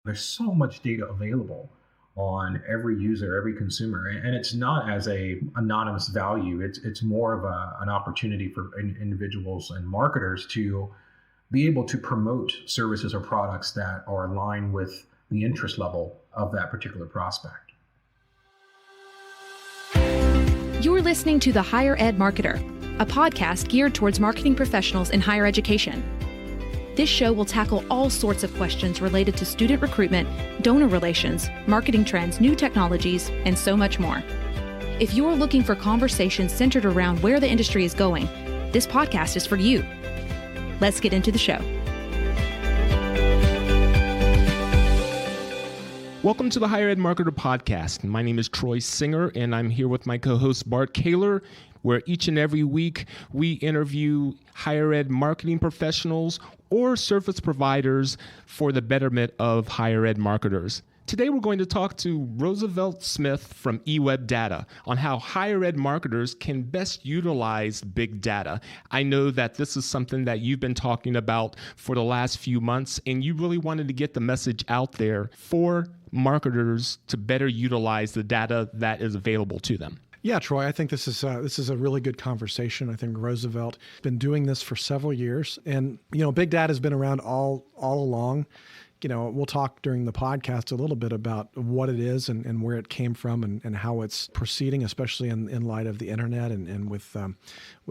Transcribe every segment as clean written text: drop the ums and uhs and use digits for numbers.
There's so much data available on every user, every consumer, and it's not as a anonymous value. It's more of an opportunity for individuals and marketers to be able to promote services or products that are aligned with the interest level of that particular prospect. You're listening to The Higher Ed Marketer, a podcast geared towards marketing professionals in higher education. This show will tackle all sorts of questions related to student recruitment, donor relations, marketing trends, new technologies, and so much more. If you're looking for conversations centered around where the industry is going, this podcast is for you. Let's get into the show. Welcome to the Higher Ed Marketer Podcast. My name is Troy Singer, and I'm here with my co-host Bart Kaler, where each and every week we interview higher ed marketing professionals or service providers for the betterment of higher ed marketers. Today we're going to talk to Roosevelt Smith from eWebData on how higher ed marketers can best utilize big data. I know that this is something that you've been talking about for the last few months, and you really wanted to get the message out there for marketers to better utilize the data that is available to them. Yeah, Troy, I think this is a really good conversation. I think Roosevelt has been doing this for several years, and big data has been around all along. We'll talk during the podcast a little bit about what it is and where it came from and how it's proceeding, especially in light of the internet and with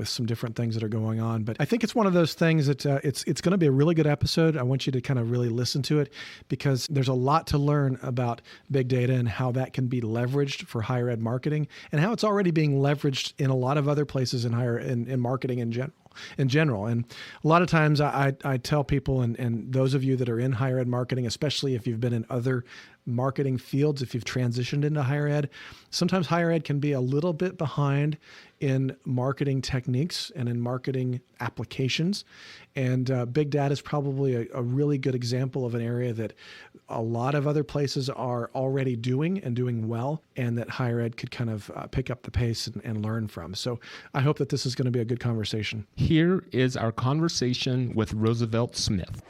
some different things that are going on. But I think it's one of those things that it's going to be a really good episode. I want you to kind of really listen to it because there's a lot to learn about big data and how that can be leveraged for higher ed marketing and how it's already being leveraged in a lot of other places in marketing in general. And a lot of times I tell people, and those of you that are in higher ed marketing, especially if you've been in other marketing fields, if you've transitioned into higher ed, sometimes higher ed can be a little bit behind in marketing techniques and in marketing applications. And big data is probably a really good example of an area that a lot of other places are already doing and doing well, and that higher ed could kind of pick up the pace and learn from. So I hope that this is going to be a good conversation. Here is our conversation with Roosevelt Smith.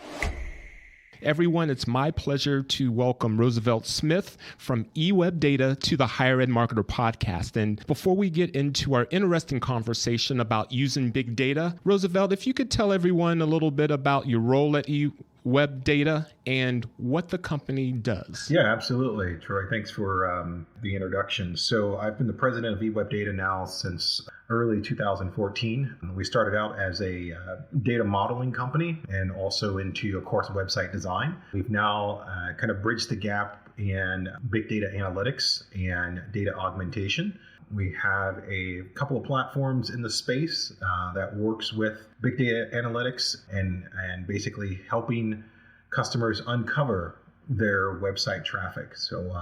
Everyone, it's my pleasure to welcome Roosevelt Smith from eWebData to the Higher Ed Marketer Podcast. And before we get into our interesting conversation about using big data, Roosevelt, if you could tell everyone a little bit about your role at eWebData and what the company does. Yeah, absolutely, Troy. Thanks for the introduction. So I've been the president of eWebData now since early 2014. We started out as a data modeling company and also into, of course, website design. We've now kind of bridged the gap in big data analytics and data augmentation. We have a couple of platforms in the space that works with big data analytics and basically helping customers uncover their website traffic. So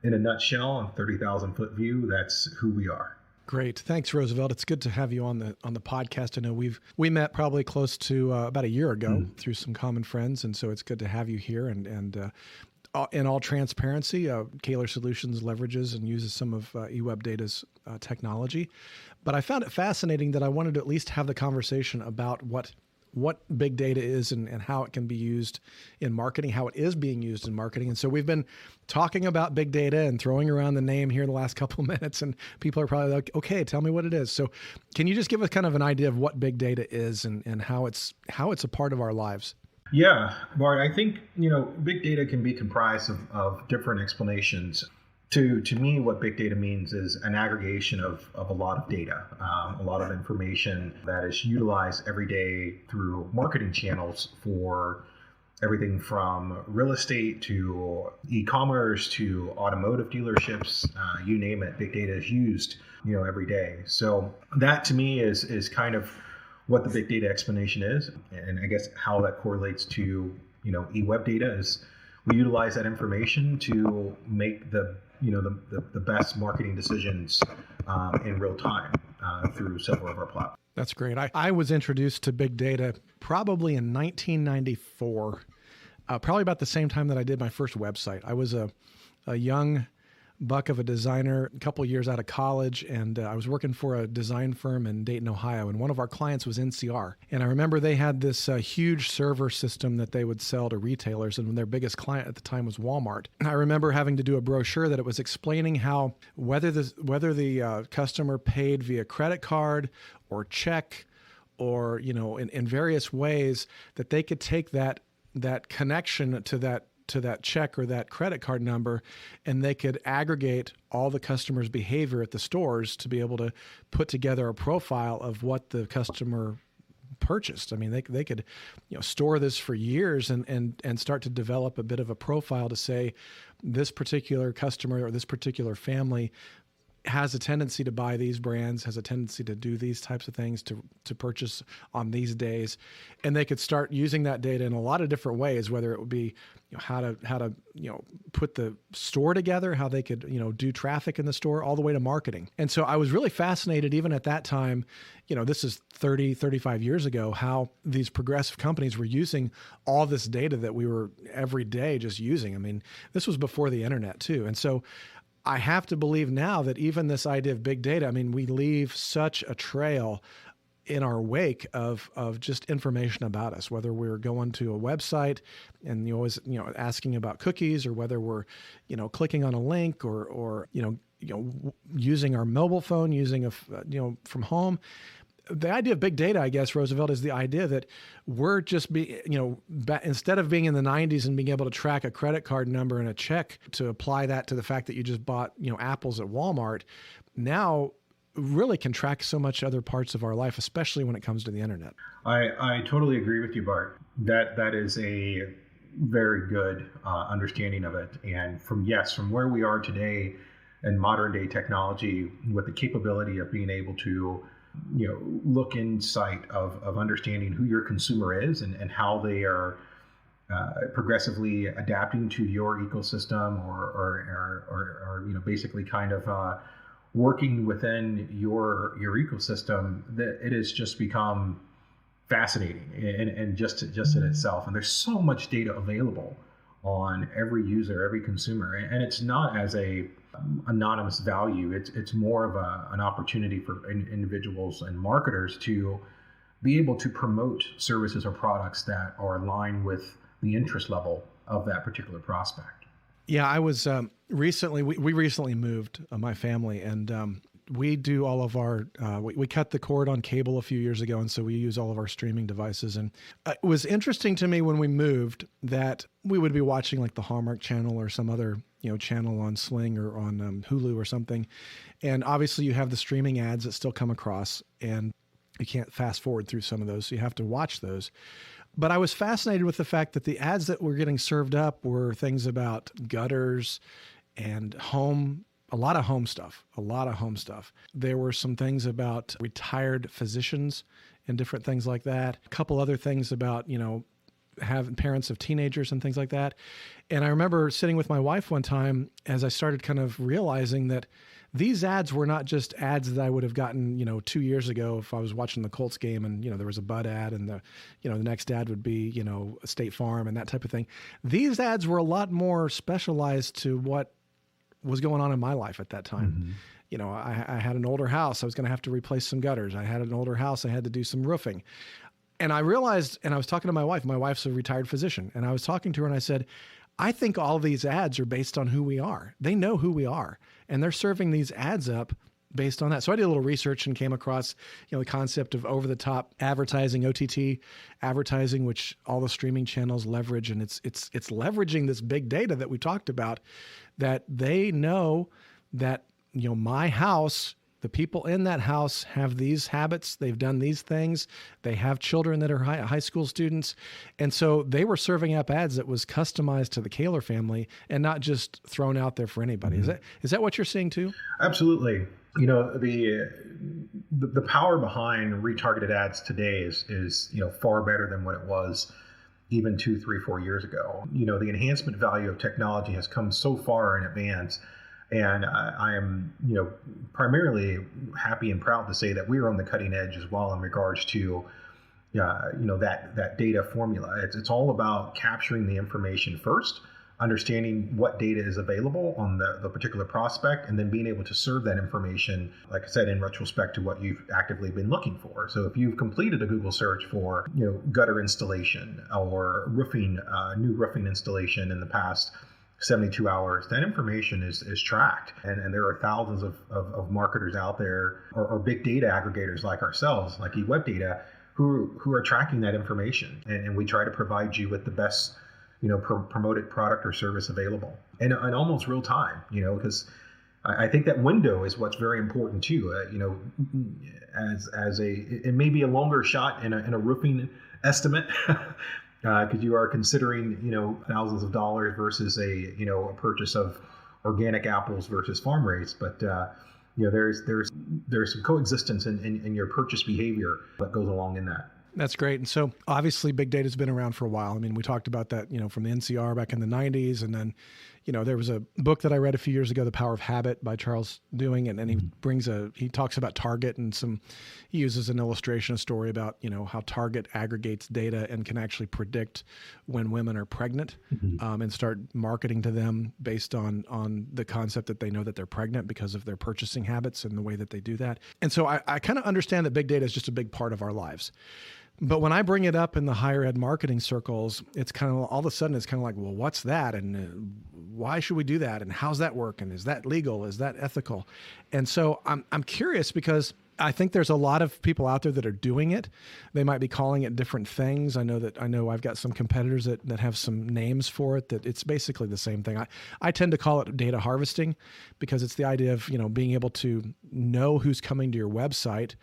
in a nutshell, a 30,000-foot view, that's who we are. Great. Thanks, Roosevelt. It's good to have you on the podcast. I know we met probably close to about a year ago through some common friends, and so it's good to have you here. And in all transparency, Kaler Solutions leverages and uses some of eWebData's technology. But I found it fascinating that I wanted to at least have the conversation about what big data is and how it can be used in marketing, how it is being used in marketing. And so we've been talking about big data and throwing around the name here in the last couple of minutes, and people are probably like, okay, tell me what it is. So can you just give us kind of an idea of what big data is and how it's a part of our lives? Yeah, Bart, I think, big data can be comprised of different explanations. To me, what big data means is an aggregation of a lot of data, a lot of information that is utilized every day through marketing channels for everything from real estate to e-commerce to automotive dealerships, you name it. Big data is used, every day. So that to me is kind of what the big data explanation is, and I guess how that correlates to eWebData is we utilize that information to make the best marketing decisions in real time through several of our platforms. That's great. I was introduced to big data probably in 1994, probably about the same time that I did my first website. I was a young buck of a designer a couple years out of college, and I was working for a design firm in Dayton, Ohio, and one of our clients was NCR. And I remember they had this huge server system that they would sell to retailers, and their biggest client at the time was Walmart. And I remember having to do a brochure that it was explaining how whether the customer paid via credit card or check, or in various ways, that they could take that connection to that check or that credit card number, and they could aggregate all the customer's behavior at the stores to be able to put together a profile of what the customer purchased. I mean, they could store this for years and start to develop a bit of a profile to say this particular customer or this particular family has a tendency to buy these brands, has a tendency to do these types of things, to purchase on these days. And they could start using that data in a lot of different ways, whether it would be how to put the store together, how they could do traffic in the store, all the way to marketing. And so I was really fascinated, even at that time, this is 30, 35 years ago, how these progressive companies were using all this data that we were every day just using. I mean, this was before the internet too. And so I have to believe now that even this idea of big data, I mean, we leave such a trail in our wake of just information about us, whether we're going to a website and always asking about cookies, or whether we're clicking on a link, or using our mobile phone, using from home. The idea of big data, I guess, Roosevelt, is the idea that we're just instead of being in the 90s and being able to track a credit card number and a check to apply that to the fact that you just bought, apples at Walmart, now really can track so much other parts of our life, especially when it comes to the internet. I totally agree with you, Bart. That is a very good understanding of it. And from where we are today in modern day technology, with the capability of being able to look in sight of understanding who your consumer is and how they are progressively adapting to your ecosystem, or basically kind of working within your ecosystem, that it has just become fascinating and just in itself. And there's so much data available on every user, every consumer, and it's not as a anonymous value. It's more of an opportunity for individuals and marketers to be able to promote services or products that are aligned with the interest level of that particular prospect. Yeah, I was recently, we recently moved, my family, and we do all of our, we cut the cord on cable a few years ago, and so we use all of our streaming devices. And it was interesting to me when we moved that we would be watching like the Hallmark Channel or some other channel on Sling or on Hulu or something. And obviously you have the streaming ads that still come across, and you can't fast forward through some of those, so you have to watch those. But I was fascinated with the fact that the ads that were getting served up were things about gutters and a lot of home stuff. There were some things about retired physicians and different things like that. A couple other things about, having parents of teenagers and things like that. And I remember sitting with my wife one time as I started kind of realizing that these ads were not just ads that I would have gotten, 2 years ago if I was watching the Colts game and, there was a Bud ad, and the next ad would be, a State Farm and that type of thing. These ads were a lot more specialized to what was going on in my life at that time. Mm-hmm. I had an older house. I was going to have to replace some gutters. I had an older house. I had to do some roofing. And I realized, and I was talking to my wife's a retired physician, and I was talking to her and I said, I think all these ads are based on who we are. They know who we are, and they're serving these ads up based on that. So I did a little research and came across, the concept of over-the-top advertising, OTT advertising, which all the streaming channels leverage, and it's leveraging this big data that we talked about, that they know that, my house, the people in that house have these habits. They've done these things. They have children that are high school students. And so they were serving up ads that was customized to the Kaler family and not just thrown out there for anybody. Mm-hmm. Is that what you're seeing too? Absolutely. The power behind retargeted ads today is far better than what it was even 2, 3, 4 years ago. The enhancement value of technology has come so far in advance. And I am, primarily happy and proud to say that we are on the cutting edge as well in regards to, that data formula. It's all about capturing the information first, understanding what data is available on the particular prospect, and then being able to serve that information, like I said, in retrospect to what you've actively been looking for. So if you've completed a Google search for, gutter installation or new roofing installation in the past 72 hours, that information is tracked. And there are thousands of marketers out there or big data aggregators like ourselves, like eWebData, who are tracking that information. And we try to provide you with the best promoted product or service available in almost real time, because I think that window is what's very important too. It may be a longer shot in a roofing estimate because you are considering, thousands of dollars versus a purchase of organic apples versus farm raised. But, there's some coexistence in your purchase behavior that goes along in that. That's great. And so obviously big data has been around for a while. I mean, we talked about that, from the NCR back in the 90s. And then, there was a book that I read a few years ago, The Power of Habit by Charles Dewing. And he talks about Target and he uses an illustration, a story about, how Target aggregates data and can actually predict when women are pregnant and start marketing to them based on the concept that they know that they're pregnant because of their purchasing habits and the way that they do that. And so I kind of understand that big data is just a big part of our lives. But when I bring it up in the higher ed marketing circles, it's kind of all of a sudden it's kind of like, well, what's that? And why should we do that? And how's that work? And is that legal? Is that ethical? And so I'm curious because I think there's a lot of people out there that are doing it. They might be calling it different things. I know I've got some competitors that have some names for it, that it's basically the same thing. I tend to call it data harvesting because it's the idea of, being able to know who's coming to your website,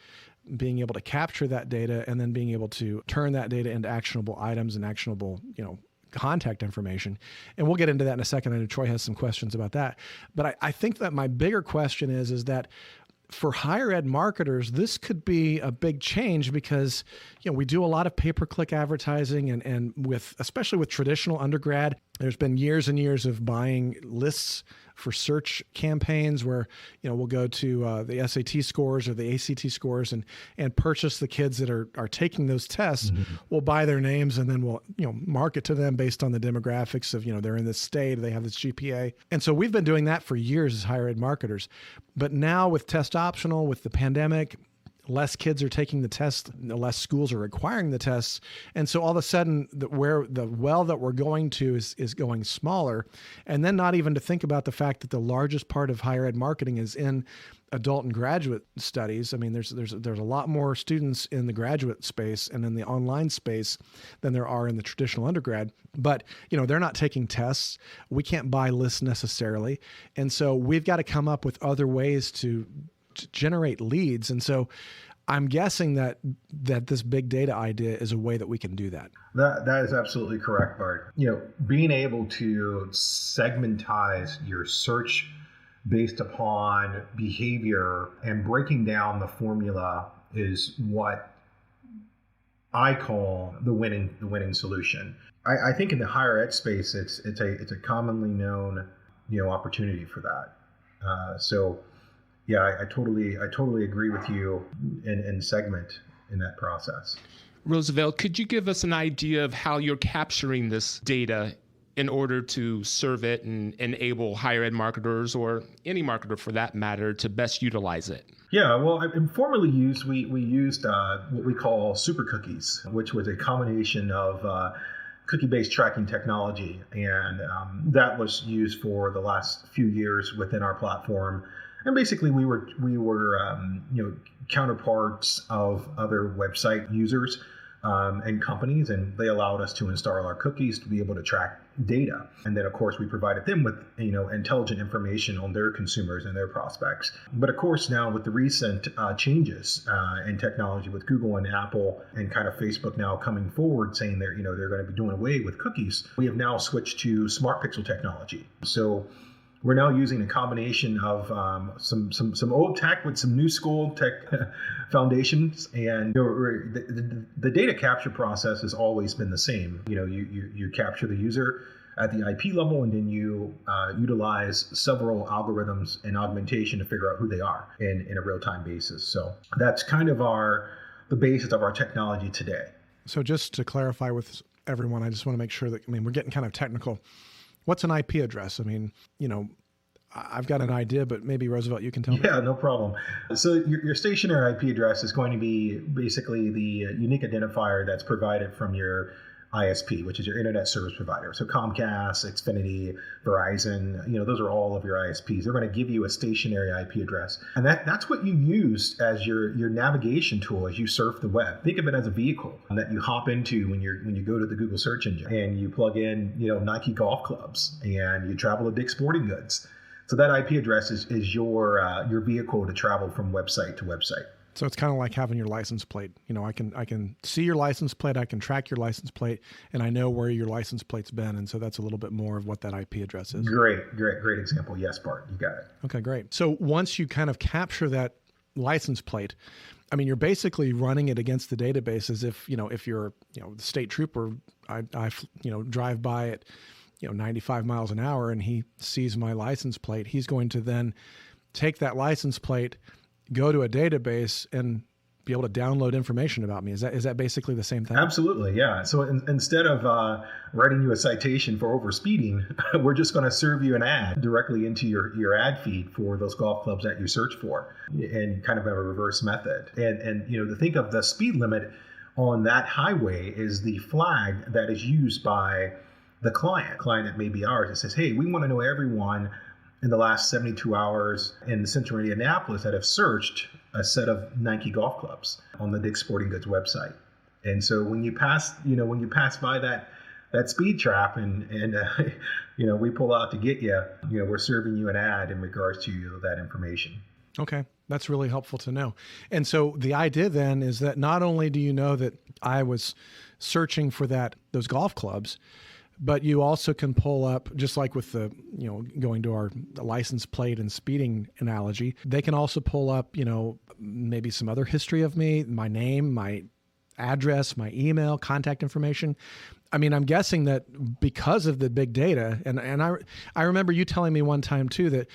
being able to capture that data, and then being able to turn that data into actionable items and actionable, contact information. And we'll get into that in a second. I know Troy has some questions about that. But I think that my bigger question is that for higher ed marketers, this could be a big change because, we do a lot of pay-per-click advertising and especially with traditional undergrad, there's been years and years of buying lists for search campaigns where, we'll go to the SAT scores or the ACT scores and purchase the kids that are taking those tests. We'll buy their names and then we'll, market to them based on the demographics of, they're in this state, they have this GPA. And so we've been doing that for years as higher ed marketers. But now with test optional, with the pandemic, less kids are taking the test, less schools are requiring the tests. And so all of a sudden, where the well that we're going to is going smaller. And then not even to think about the fact that the largest part of higher ed marketing is in adult and graduate studies. I mean, there's a lot more students in the graduate space and in the online space than there are in the traditional undergrad. But, they're not taking tests. We can't buy lists necessarily. And so we've got to come up with other ways to generate leads. And so I'm guessing that this big data idea is a way that we can do that. That is absolutely correct, Bart. Being able to segmentize your search based upon behavior and breaking down the formula is what I call the winning solution. I think in the higher ed space, it's a commonly known opportunity for that. So yeah, I totally agree with you in segment in that process. Roosevelt, could you give us an idea of how you're capturing this data in order to serve it and enable higher ed marketers, or any marketer for that matter, to best utilize it? Yeah, well, informally used, we used what we call super cookies, which was a combination of cookie-based tracking technology, and that was used for the last few years within our platform. And basically, we were counterparts of other website users and companies, and they allowed us to install our cookies to be able to track data. And then, of course, we provided them with intelligent information on their consumers and their prospects. But of course, now with the recent changes in technology with Google and Apple and kind of Facebook now coming forward saying they're going to be doing away with cookies, we have now switched to smart pixel technology. So we're now using a combination of some old tech with some new school tech foundations, and the data capture process has always been the same. You capture the user at the IP level, and then you utilize several algorithms and augmentation to figure out who they are in a real-time basis. So that's kind of the basis of our technology today. So just to clarify with everyone, I just want to make sure that, we're getting kind of technical. What's an IP address? I mean, I've got an idea, but maybe Roosevelt, you can tell me. Yeah, no problem. So your stationary IP address is going to be basically the unique identifier that's provided from your ISP, which is your internet service provider. So Comcast, Xfinity, Verizon, those are all of your ISPs. They're going to give you a stationary IP address. And that's what you use as your navigation tool as you surf the web. Think of it as a vehicle that you hop into when you go to the Google search engine and you plug in, Nike golf clubs and you travel to Dick's Sporting Goods. So that IP address is your vehicle to travel from website to website. So it's kind of like having your license plate. I can see your license plate, I can track your license plate, and I know where your license plate's been. And so that's a little bit more of what that IP address is. Great example. Yes, Bart, you got it. Okay, great. So once you kind of capture that license plate, I mean, you're basically running it against the database as if you're the state trooper, I drive by at 95 miles an hour and he sees my license plate, he's going to then take that license plate, go to a database and be able to download information about me. Is that basically the same thing? Absolutely, yeah. So instead of writing you a citation for over speeding, we're just going to serve you an ad directly into your ad feed for those golf clubs that you search for, and kind of a reverse method. And to think of the speed limit on that highway is the flag that is used by the client that may be ours. It says, hey, we want to know everyone in the last 72 hours in the central Indianapolis that have searched a set of Nike golf clubs on the Dick's Sporting Goods website. And so when you pass by that speed trap and we pull out to get you, we're serving you an ad in regards to that information. Okay. That's really helpful to know. And so the idea then is that not only do you know that I was searching for those golf clubs, but you also can pull up, just like with the, going to our license plate and speeding analogy, they can also pull up, maybe some other history of me, my name, my address, my email, contact information. I mean, I'm guessing that because of the big data, and I remember you telling me one time too that,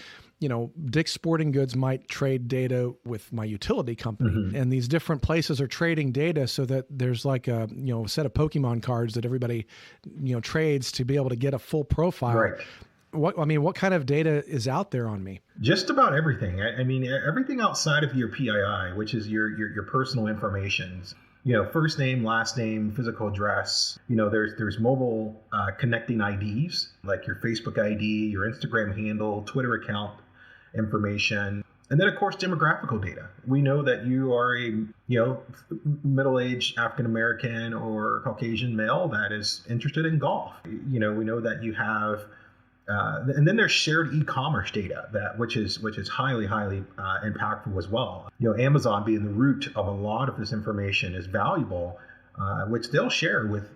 Dick's Sporting Goods might trade data with my utility company, mm-hmm. and these different places are trading data so that there's like a set of Pokemon cards that everybody trades to be able to get a full profile. Right. What kind of data is out there on me? Just about everything. I mean, everything outside of your PII, which is your personal information. First name, last name, physical address. There's mobile connecting IDs like your Facebook ID, your Instagram handle, Twitter account information, and then of course demographical data. We know that you are a middle-aged African American or Caucasian male that is interested in golf. We know that you have. And then there's shared e-commerce data which is highly impactful as well. Amazon being the root of a lot of this information is valuable, which they'll share with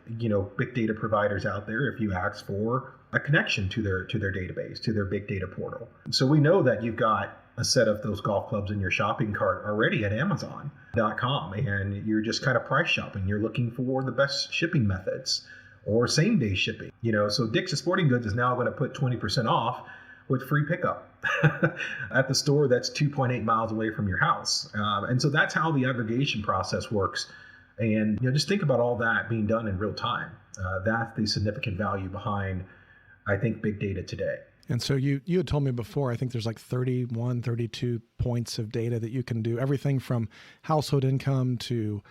big data providers out there if you ask for a connection to their database, to their big data portal. So we know that you've got a set of those golf clubs in your shopping cart already at Amazon.com, and you're just kind of price shopping. You're looking for the best shipping methods or same day shipping. So Dick's Sporting Goods is now going to put 20% off with free pickup at the store that's 2.8 miles away from your house. And so that's how the aggregation process works. And just think about all that being done in real time. That's the significant value behind, I think, big data today. And so you had told me before, I think there's like 31, 32 points of data that you can do, everything from household income to,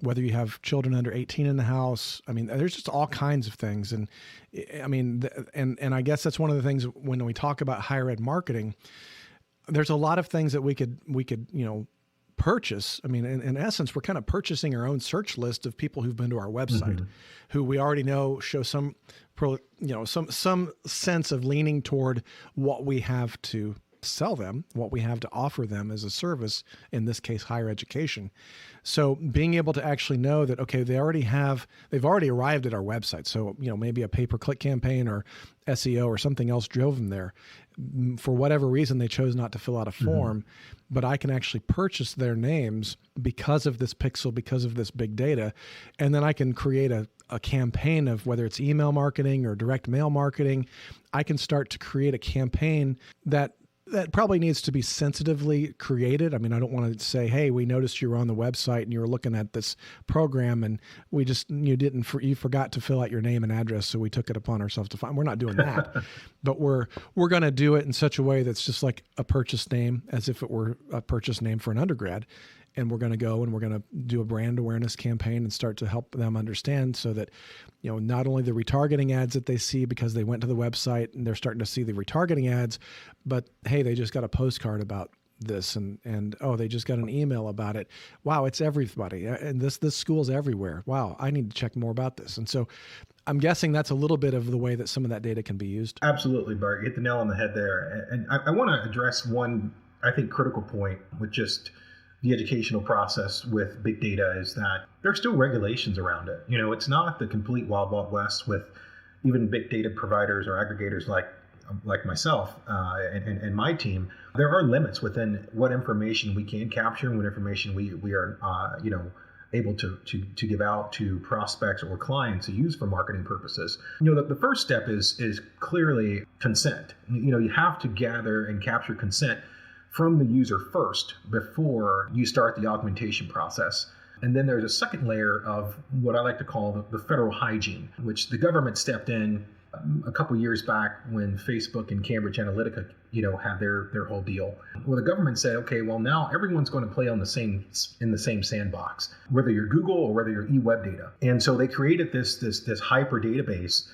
whether you have children under 18 in the house. I mean, there's just all kinds of things. And I mean, and I guess that's one of the things when we talk about higher ed marketing, there's a lot of things that we could, purchase. I mean, in essence, we're kind of purchasing our own search list of people who've been to our website, mm-hmm. who we already know show some sense of leaning toward what we have to sell them, what we have to offer them as a service, in this case, higher education. So being able to actually know that, okay, they've already arrived at our website. So, maybe a pay-per-click campaign or SEO or something else drove them there. For whatever reason, they chose not to fill out a form, mm-hmm. but I can actually purchase their names because of this pixel, because of this big data. And then I can create a campaign of whether it's email marketing or direct mail marketing. I can start to create a campaign that that probably needs to be sensitively created. I mean, I don't want to say, hey, we noticed you were on the website and you were looking at this program and you forgot to fill out your name and address, so we took it upon ourselves to find. We're not doing that, but we're going to do it in such a way that's just like a purchase name, as if it were a purchase name for an undergrad. And we're going to go and we're going to do a brand awareness campaign and start to help them understand, so that, not only the retargeting ads that they see because they went to the website and they're starting to see the retargeting ads, but hey, they just got a postcard about this and oh, they just got an email about it. Wow, it's everybody. And this school's everywhere. Wow, I need to check more about this. And so I'm guessing that's a little bit of the way that some of that data can be used. Absolutely, Bart. You hit the nail on the head there. And I want to address one, I think, critical point with just the educational process with big data, is that there's still regulations around it. It's not the complete wild, wild west with even big data providers or aggregators like myself and my team. There are limits within what information we can capture and what information we are able to give out to prospects or clients to use for marketing purposes. The first step is clearly consent. You have to gather and capture consent from the user first before you start the augmentation process. And then there's a second layer of what I like to call the federal hygiene, which the government stepped in a couple years back when Facebook and Cambridge Analytica, had their whole deal. Well, the government said, okay, well, now everyone's going to play in the same sandbox, whether you're Google or whether you're eWeb data. And so they created this hyper database,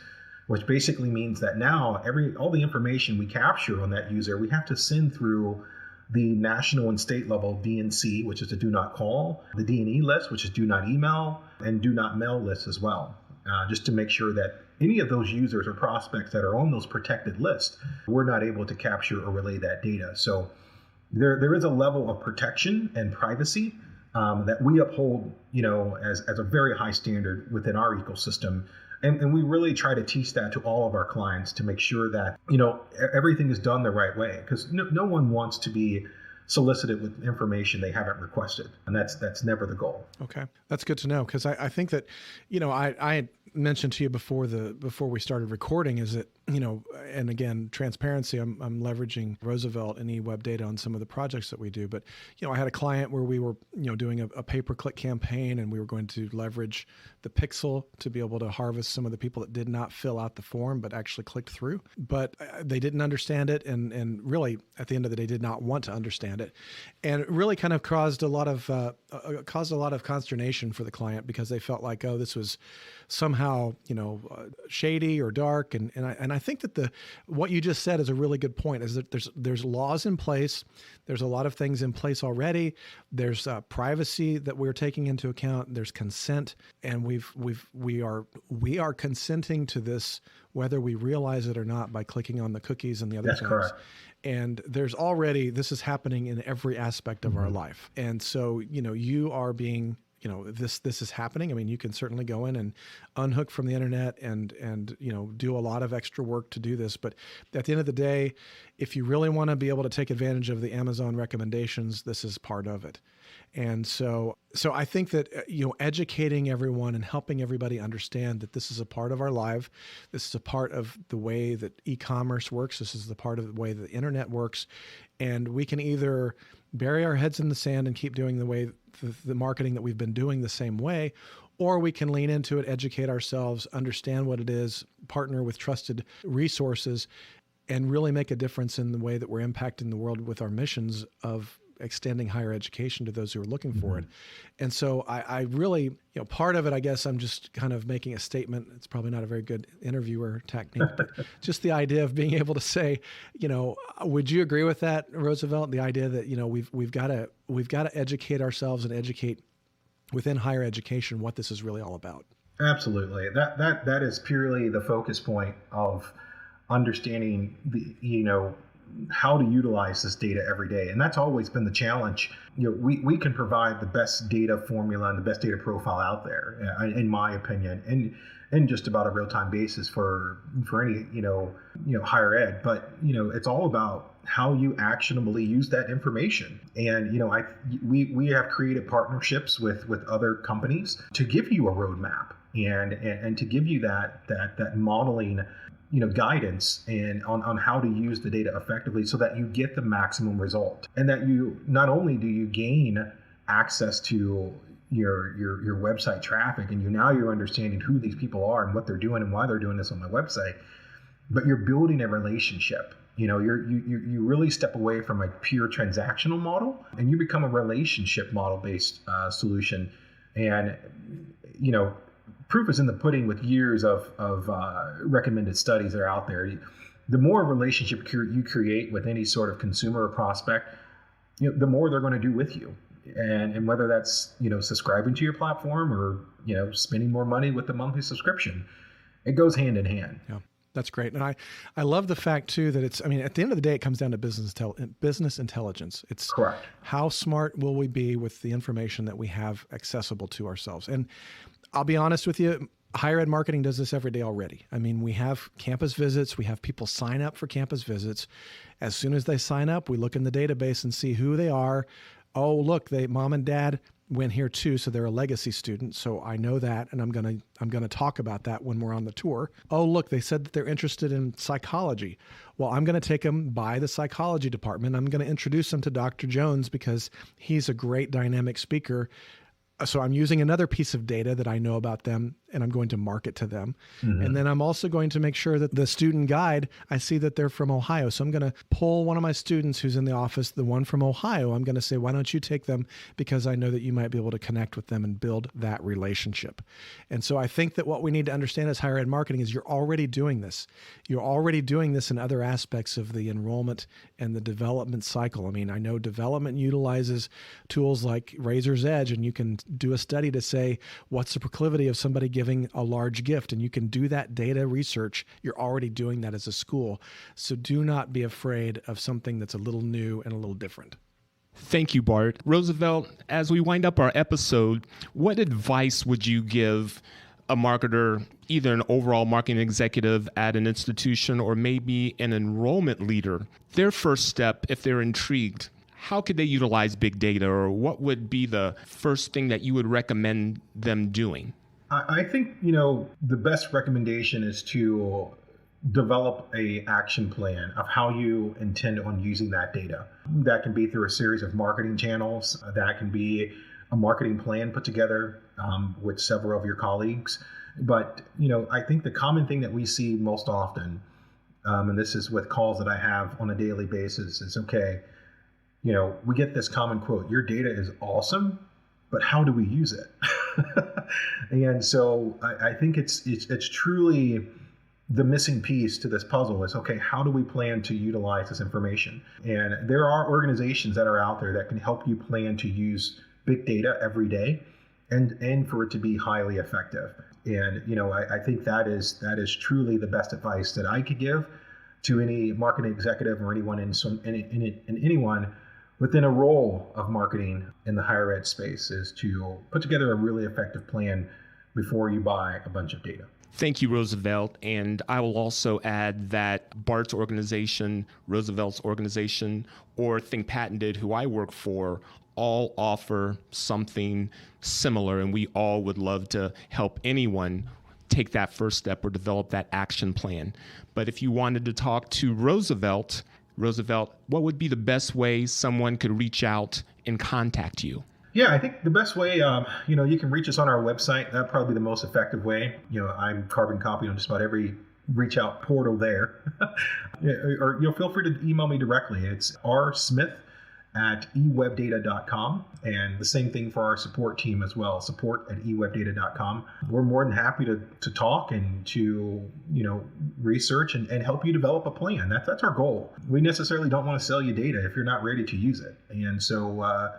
which basically means that now all the information we capture on that user, we have to send through the national and state level DNC, which is the do not call, the D&E list, which is do not email, and do not mail lists as well, just to make sure that any of those users or prospects that are on those protected lists, we're not able to capture or relay that data. So there is a level of protection and privacy that we uphold, as a very high standard within our ecosystem. And we really try to teach that to all of our clients to make sure that, everything is done the right way, because no one wants to be solicited with information they haven't requested. And that's never the goal. Okay. That's good to know, because I think that, I mentioned to you before we started recording is that, and again, transparency, I'm leveraging Roosevelt and eWeb data on some of the projects that we do. But, I had a client where we were, doing a pay-per-click campaign, and we were going to leverage the pixel to be able to harvest some of the people that did not fill out the form but actually clicked through. But they didn't understand it, and really, at the end of the day, did not want to understand it. And it really kind of caused a lot of consternation for the client, because they felt like, oh, this was somehow, shady or dark. And I think that what you just said is a really good point, is that there's laws in place. There's a lot of things in place already. There's privacy that we're taking into account. There's consent, and we are consenting to this, whether we realize it or not, by clicking on the cookies and the other things. Correct. And this is happening in every aspect of our life. And so, you are being, this is happening. I mean, you can certainly go in and unhook from the internet and do a lot of extra work to do this. But at the end of the day, if you really want to be able to take advantage of the Amazon recommendations, this is part of it. And so I think that, educating everyone and helping everybody understand that this is a part of our life. This is a part of the way that e-commerce works. This is the part of the way that the internet works. And we can either bury our heads in the sand and keep doing the marketing that we've been doing the same way, or we can lean into it, educate ourselves, understand what it is, partner with trusted resources, and really make a difference in the way that we're impacting the world with our missions of extending higher education to those who are looking for it. And so I really, part of it, I guess I'm just kind of making a statement. It's probably not a very good interviewer technique, but just the idea of being able to say, would you agree with that, Roosevelt? The idea that, we've got to educate ourselves and educate within higher education what this is really all about. Absolutely. That is purely the focus point of understanding how to utilize this data every day. And that's always been the challenge. We can provide the best data formula and the best data profile out there, in my opinion, and just about a real-time basis for any, higher ed. But, it's all about how you actionably use that information. And, we have created partnerships with other companies to give you a roadmap and to give you that modeling guidance and on how to use the data effectively so that you get the maximum result, and that you not only do you gain access to your website traffic, and you're understanding who these people are and what they're doing and why they're doing this on my website, but you're building a relationship. You really step away from a pure transactional model, and you become a relationship model based solution. And proof is in the pudding with years of recommended studies that are out there. The more relationship you create with any sort of consumer or prospect, the more they're going to do with you. And whether that's subscribing to your platform or spending more money with the monthly subscription, it goes hand in hand. Yeah. That's great. And I love the fact too that at the end of the day, it comes down to business intelligence. It's correct. How smart will we be with the information that we have accessible to ourselves? And I'll be honest with you, higher ed marketing does this every day already. We have campus visits. We have people sign up for campus visits. As soon as they sign up, we look in the database and see who they are. Oh, look, mom and dad went here too, so they're a legacy student. So I know that, and I'm gonna talk about that when we're on the tour. Oh, look, they said that they're interested in psychology. Well, I'm gonna take them by the psychology department. I'm gonna introduce them to Dr. Jones because he's a great dynamic speaker. So I'm using another piece of data that I know about them, and I'm going to market to them. Mm-hmm. And then I'm also going to make sure that the student guide, I see that they're from Ohio. So I'm going to pull one of my students who's in the office, the one from Ohio. I'm going to say, why don't you take them? Because I know that you might be able to connect with them and build that relationship. And so I think that what we need to understand as higher ed marketing is you're already doing this. You're already doing this in other aspects of the enrollment and the development cycle. I know development utilizes tools like Razor's Edge, and you can do a study to say, what's the proclivity of somebody giving a large gift? And you can do that data research. You're already doing that as a school. So do not be afraid of something that's a little new and a little different. Thank you, Bart. Roosevelt, as we wind up our episode, what advice would you give a marketer, either an overall marketing executive at an institution or maybe an enrollment leader, their first step if they're intrigued? How could they utilize big data, or what would be the first thing that you would recommend them doing? I think, the best recommendation is to develop a action plan of how you intend on using that data. That can be through a series of marketing channels. That can be a marketing plan put together with several of your colleagues. But, I think the common thing that we see most often, and this is with calls that I have on a daily basis, is okay, we get this common quote, your data is awesome, but how do we use it? And so I think it's truly the missing piece to this puzzle is, okay, how do we plan to utilize this information? And there are organizations that are out there that can help you plan to use big data every day and for it to be highly effective. And, I think that is truly the best advice that I could give to any marketing executive or anyone anyone within a role of marketing in the higher ed space, is to put together a really effective plan before you buy a bunch of data. Thank you, Roosevelt. And I will also add that Bart's organization, Roosevelt's organization, or Think Patented, who I work for, all offer something similar. And we all would love to help anyone take that first step or develop that action plan. But if you wanted to talk to Roosevelt, what would be the best way someone could reach out and contact you? Yeah, I think the best way, you can reach us on our website. That'd probably be the most effective way. I'm carbon copied on just about every reach out portal there. Or feel free to email me directly. It's rsmith@ewebdata.com. And the same thing for our support team as well, support@ewebdata.com. We're more than happy to talk and to, research and help you develop a plan. That's our goal. We necessarily don't want to sell you data if you're not ready to use it. And so,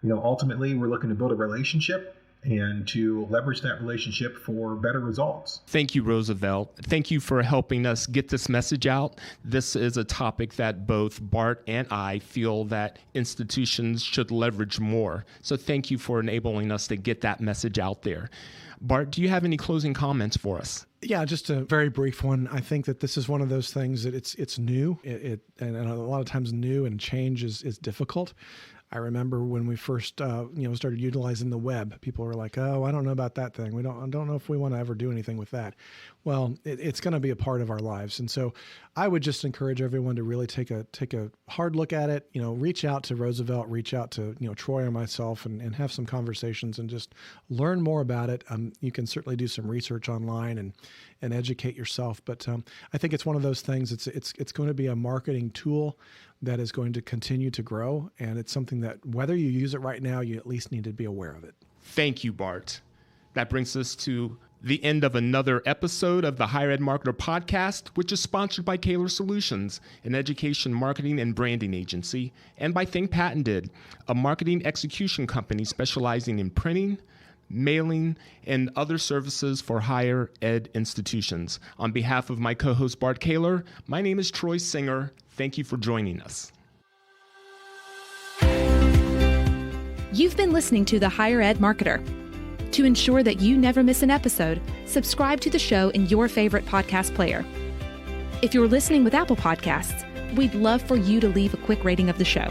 ultimately we're looking to build a relationship and to leverage that relationship for better results. Thank you, Roosevelt. Thank you for helping us get this message out. This is a topic that both Bart and I feel that institutions should leverage more. So thank you for enabling us to get that message out there. Bart, do you have any closing comments for us? Yeah, just a very brief one. I think that this is one of those things that it's new, and a lot of times new and change is difficult. I remember when we first, started utilizing the web, people were like, "Oh, I don't know about that thing. I don't know if we want to ever do anything with that." well, it's going to be a part of our lives. And so I would just encourage everyone to really take a hard look at it, reach out to Roosevelt, reach out to, Troy or myself and have some conversations and just learn more about it. You can certainly do some research online and educate yourself. But I think it's one of those things, it's going to be a marketing tool that is going to continue to grow. And it's something that whether you use it right now, you at least need to be aware of it. Thank you, Bart. That brings us to the end of another episode of the Higher Ed Marketer Podcast, which is sponsored by Kaler Solutions, an education marketing and branding agency, and by Think Patented, a marketing execution company specializing in printing, mailing, and other services for higher ed institutions. On behalf of my co-host Bart Kaler, my name is Troy Singer. Thank you for joining us. You've been listening to The Higher Ed Marketer. To ensure that you never miss an episode, subscribe to the show in your favorite podcast player. If you're listening with Apple Podcasts, we'd love for you to leave a quick rating of the show.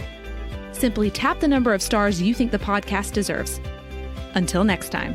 Simply tap the number of stars you think the podcast deserves. Until next time.